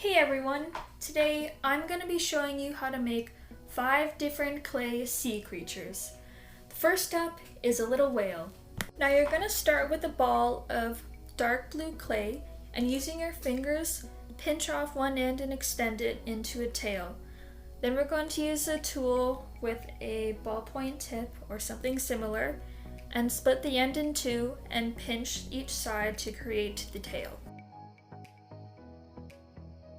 Hey everyone! Today I'm going to be showing you how to make 5 different clay sea creatures. The first step is a little whale. Now you're going to start with a ball of dark blue clay and using your fingers pinch off one end and extend it into a tail. Then we're going to use a tool with a ballpoint tip or something similar and split the end in two and pinch each side to create the tail.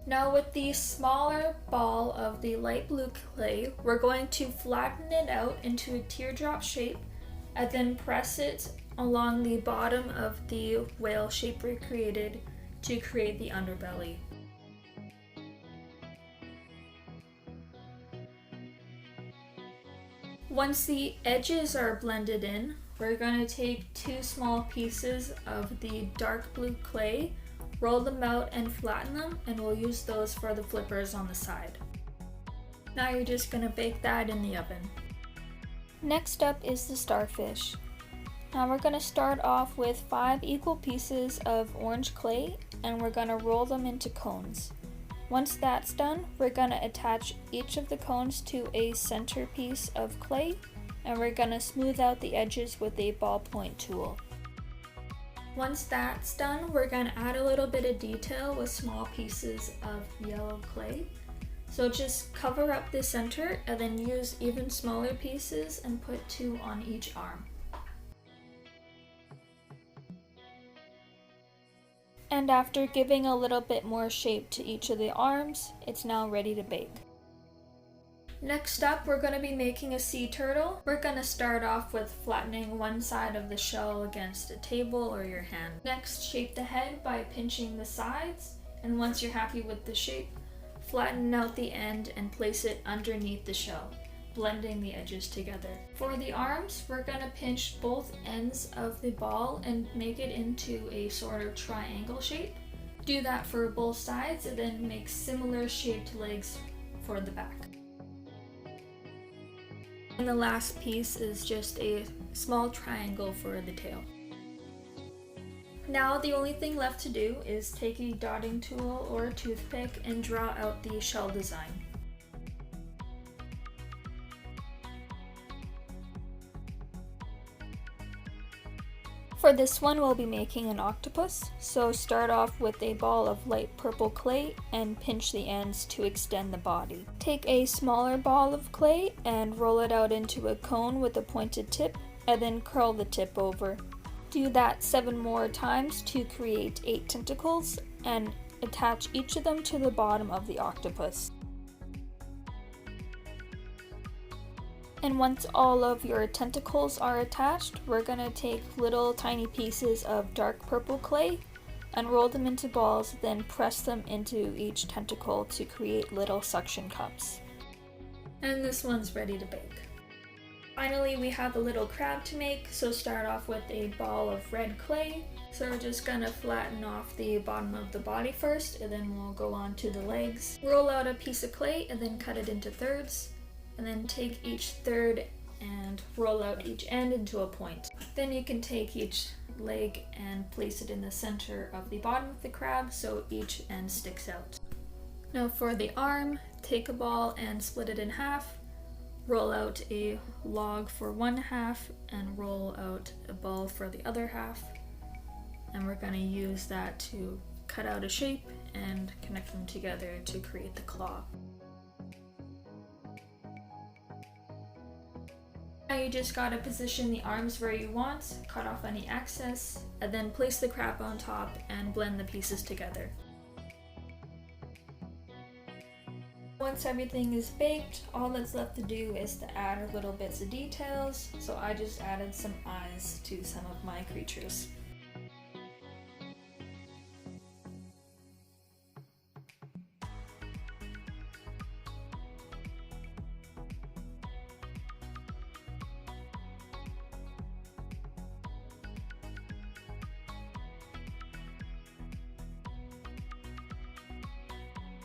Now with the smaller ball of the light blue clay, we're going to flatten it out into a teardrop shape and then press it along the bottom of the whale shape we created to create the underbelly. Once the edges are blended in, we're going to take 2 small pieces of the dark blue clay, roll them out and flatten them, and we'll use those for the flippers on the side. Now you're just going to bake that in the oven. Next up is the starfish. Now we're going to start off with 5 equal pieces of orange clay and we're going to roll them into cones. Once that's done, we're going to attach each of the cones to a center piece of clay and we're going to smooth out the edges with a ballpoint tool. Once that's done, we're going to add a little bit of detail with small pieces of yellow clay. So just cover up the center and then use even smaller pieces and put 2 on each arm. And after giving a little bit more shape to each of the arms, it's now ready to bake. Next up, we're going to be making a sea turtle. We're going to start off with flattening one side of the shell against a table or your hand. Next, shape the head by pinching the sides, and once you're happy with the shape, flatten out the end and place it underneath the shell, blending the edges together. For the arms, we're going to pinch both ends of the ball and make it into a sort of triangle shape. Do that for both sides and then make similar shaped legs for the back. And the last piece is just a small triangle for the tail. Now the only thing left to do is take a dotting tool or a toothpick and draw out the shell design. For this one, we'll be making an octopus, so start off with a ball of light purple clay and pinch the ends to extend the body. Take a smaller ball of clay and roll it out into a cone with a pointed tip and then curl the tip over. Do that 7 more times to create 8 tentacles and attach each of them to the bottom of the octopus. And once all of your tentacles are attached, we're going to take little tiny pieces of dark purple clay and roll them into balls, then press them into each tentacle to create little suction cups. And this one's ready to bake. Finally, we have a little crab to make, so start off with a ball of red clay. So we're just going to flatten off the bottom of the body first, and then we'll go on to the legs. Roll out a piece of clay and then cut it into thirds. And then take each third and roll out each end into a point. Then you can take each leg and place it in the center of the bottom of the crab so each end sticks out. Now for the arm, take a ball and split it in half, roll out a log for one half and roll out a ball for the other half. And we're going to use that to cut out a shape and connect them together to create the claw. Now you just gotta position the arms where you want, cut off any excess, and then place the crab on top and blend the pieces together. Once everything is baked, all that's left to do is to add little bits of details, so I just added some eyes to some of my creatures.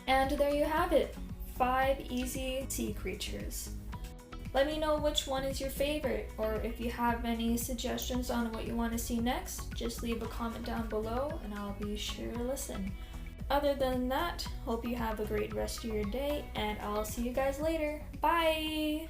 And there you have it, 5 easy sea creatures. Let me know which one is your favorite, or if you have any suggestions on what you want to see next, just leave a comment down below and I'll be sure to listen. Other than that, hope you have a great rest of your day, and I'll see you guys later. Bye!